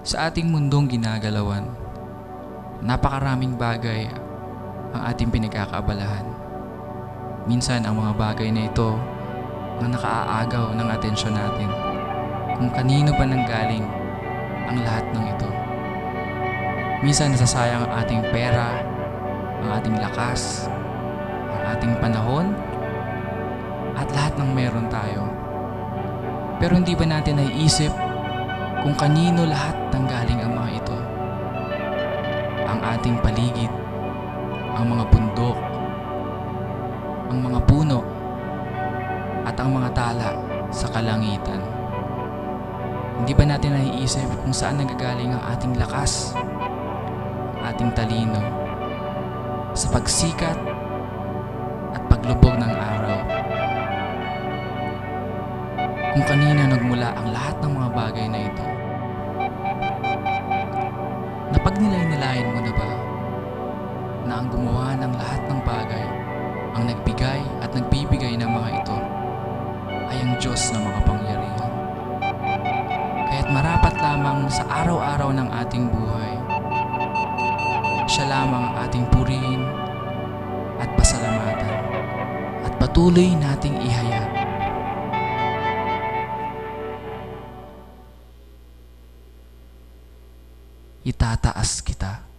Sa ating mundong ginagalawan, napakaraming bagay ang ating pinagkakaabalahan. Minsan ang mga bagay na ito ang nakaaagaw ng atensyon natin. Kung kanino ba nanggaling ang lahat ng ito. Minsan nasasayang ang ating pera, ang ating lakas, ang ating panahon, at lahat ng meron tayo. Pero hindi ba natin naiisip kung kanino lahat nanggaling ang mga ito? Ang ating paligid, ang mga bundok, ang mga puno, at ang mga tala sa kalangitan. Hindi ba natin naiisip kung saan nanggagaling ang ating lakas, ang ating talino, sa pagsikat at paglubog ng araw? Kung kanina nagmula ang lahat ng mga bagay na ito? Napagnilay-nilayan mo na ba na ang gumawa ng lahat ng bagay, ang nagbigay at nagbibigay ng mga ito, ay ang Diyos na makapangyarihan? Kaya't marapat lamang sa araw-araw ng ating buhay, siya lamang ang ating purihin at pasalamatan at patuloy nating ihayag. Itataas kita.